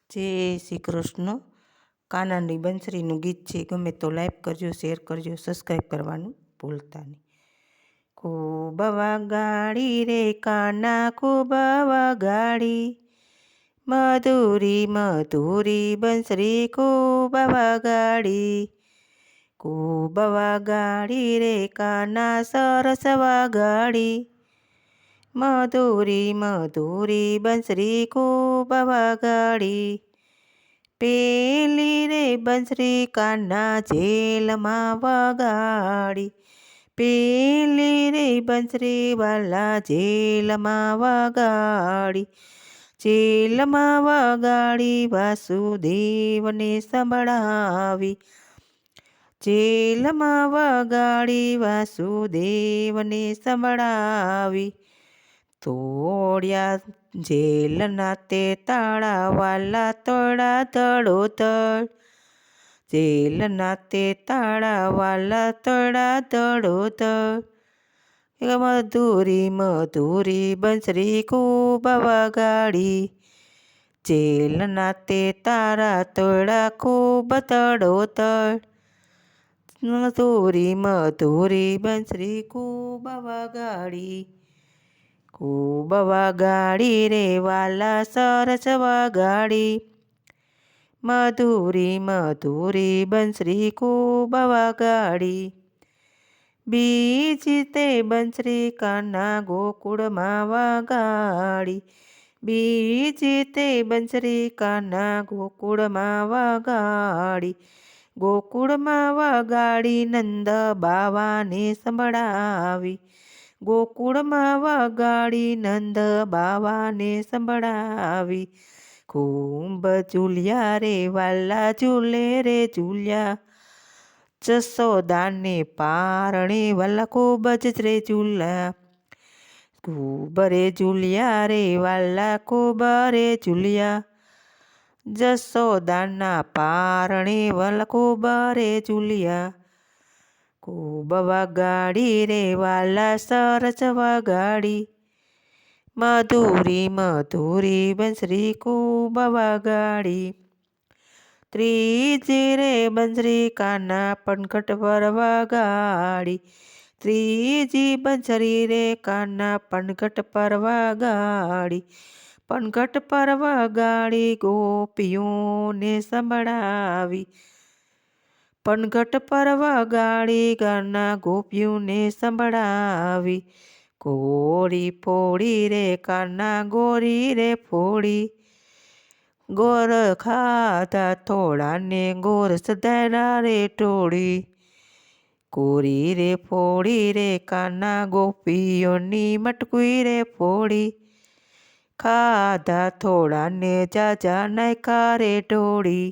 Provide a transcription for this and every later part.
જય શ્રી કૃષ્ણ. કાનાની બંસરીનું ગીત છે. ગમે તો લાઈક કરજો, શેર કરજો, સબસ્ક્રાઈબ કરવાનું ભૂલતા નહીં. ખૂબ વગાડી રે કાના ખૂબ વગાડી, મધુરી મધુરી બંસરી ખૂબ વગાડી. ખૂબ વગાડી રે કાના સરસ વગાડી, મધુરી મધુરી બંસરી ખૂબ વગાડી. પેલી રે બંસરી કાના જેલમાં વગાડી, પેલી રે બંસરી વાલા જેલમાં વગાડી. જેલમાં વગાડી વાસુદેવને સંભળાવી, જેલમાં વગાડી વાસુદેવને સંભળાવી. તોડ્યા જેલના તે તાળા વાલા તોડા ધડોધડ, જેલના તે તાળા વાલા તોડા ધડોધડ. મધુરી મધુરી બંસરી ખૂબ વગાડી, જેલના તે તારા તોડા ખૂબ ધડોધડ. મધુરી મધુરી બંસરી ખૂબ વગાડી, ખૂબ વગાડી રે વાલા સરસ વગાડી. મધુરી મધુરી બંસરી ખૂબ વગાડી. બીજી તે બંસરી કાના ગોકુળમાં વગાડી, બીજી તે બંસરી કાના ગોકુળમાં વગાડી. ગોકુળમાં વગાડી નંદ બાવાને સંભળાવી, ગોકુળમાં વગાડી નંદ બાવાને સંભળાવી. ખૂબ ઝૂલ્યા રે વાલા ઝૂલે રે ઝૂલ્યા, જસોદાને પારણે વાલા ખૂબ જ રે ઝૂલ્યા. ખૂબ રે ઝૂલ્યા રે વાલા ખૂબ રે ઝૂલ્યા, જસોદાના પારણે વાલા ખૂબ રે ઝૂલ્યા. ખૂબ વગાડી રે વાલા સરસ વગાડી, મધુરી મધુરી બંસરી ખૂબ વગાડી. ત્રીજી રે બંસરી કાના પનઘટ પર વગાડી, ત્રીજી બંસરી રે કાના પનઘટ પર વગાડી. પનઘટ પર વગાડી ગોપીઓને સંભળાવી, પનઘટ પર વગાડી ગાના ગોપીઓને સંભળાવી. ગોરી ફોડી રે કાના ગોરી રે ફોડી, ગોર ખાધા થોડાને ગોર સધારા રે ટોળી. ગોરી રે ફોડી રે કાના ગોપીઓની મટકુઈ રે ફોડી, ખાધા થોડાને જાજા નાખ્યા રે ઢોળી.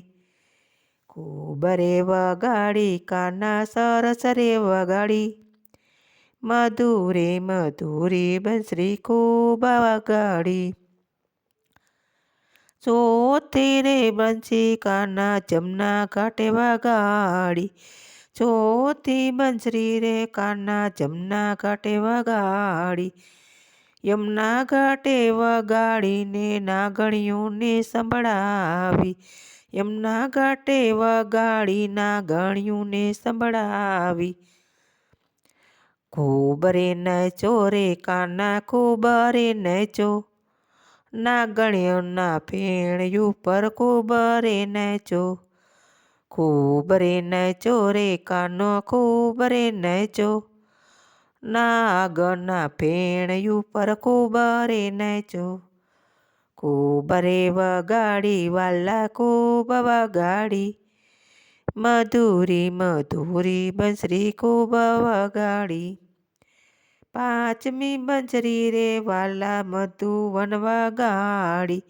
ખૂબ રે વગાડી કાના સરસ રે વગાડી, મધુરે મધુરી બંસરી ખૂબ વગાડી. ચોથી રે બંસરી કાના જમના ઘાટે વગાડી, ચોથી બંસરી રે કાના જમના ઘાટે વગાડી. યમુના ઘાટે વગાડીને નાગણીઓને સંભળાવી, યમુના ઘાટે વગાડી નાગણીઓને સંભળાવી. ખૂબ રે નાચો રે કાના ખૂબ રે નાચો, નાગણીઓના ફેણ ઉપર ખૂબ રે નાચો. ખૂબ રે નાચો રે કાનો ખૂબ રે નાચો, નાગના ફેણ ઉપર ખૂબ રે નાચો. ખૂબ રે વગાડી વાલા ખૂબ વગાડી, મધુરી મધુરી બંસરી ખૂબ વગાડી. પાંચમી બંસરી રે વાલા મધુવન વગાડી,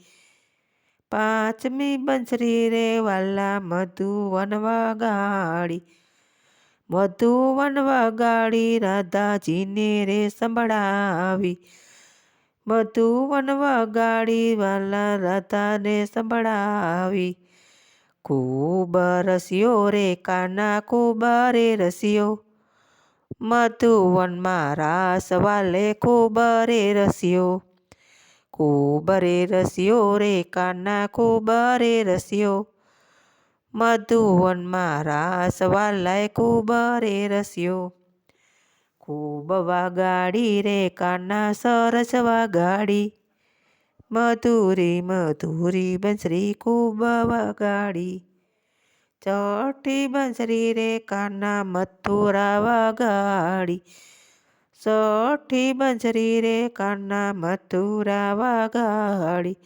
પાંચમી બંસરી રે વાલા મધુવન વગાડી. મધુવન વગાડી રાધાજીને રે સંભળાવી, મધુવન વગાડી વાલા રાધાને સંભળાવી. ખૂબ રસ્યો રે કાના ખૂબ રે રસ્યો, મધુવનમાં રાસ વાલે ખૂબ રે રસ્યો. ખૂબ રે રસ્યો રે કાના ખૂબ રે રસ્યો, મધુવનમાં રાસ વાલાએ ખૂબ રે રસ્યો. ખૂબ વાગાડી રે કાના સરસ વાગાડી, મધુરી મધુરી બંસરી ખૂબ વગાડી. છઠ્ઠી બંસરી રે કાના મથુરા વગાડી, છઠ્ઠી બંસરી રે કાના મથુરા વગાડી.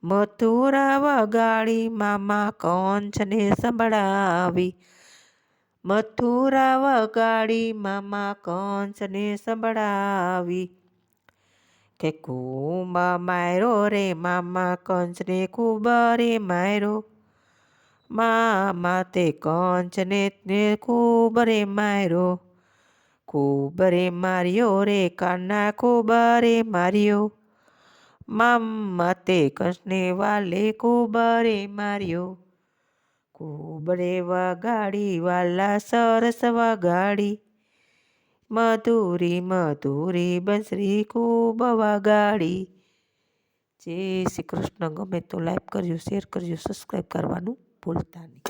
મથુરા વગાડી મામા કંસને સંભળાવી, મથુરા વગાડી મામા કંસને સંભળાવી. કે ખૂબ માર્યો રે મામા કંસને ખૂબ રે માર્યો, મામા તે કંસને ખૂબ રે માર્યો. ખૂબ રે માર્યો રે કાના ખૂબ રે માર્યો, મામા તે કંસને વાલે ખૂબ રે માર્યો. ખૂબ રે વગાડી વાલા સરસ વગાડી, મધુરી મધુરી બંસરી ખૂબ વગાડી. જય શ્રી કૃષ્ણ. ગમે તો લાઈક કરજો, શેર કરજો, સબસ્ક્રાઈબ કરવાનું ભૂલતા નહીં.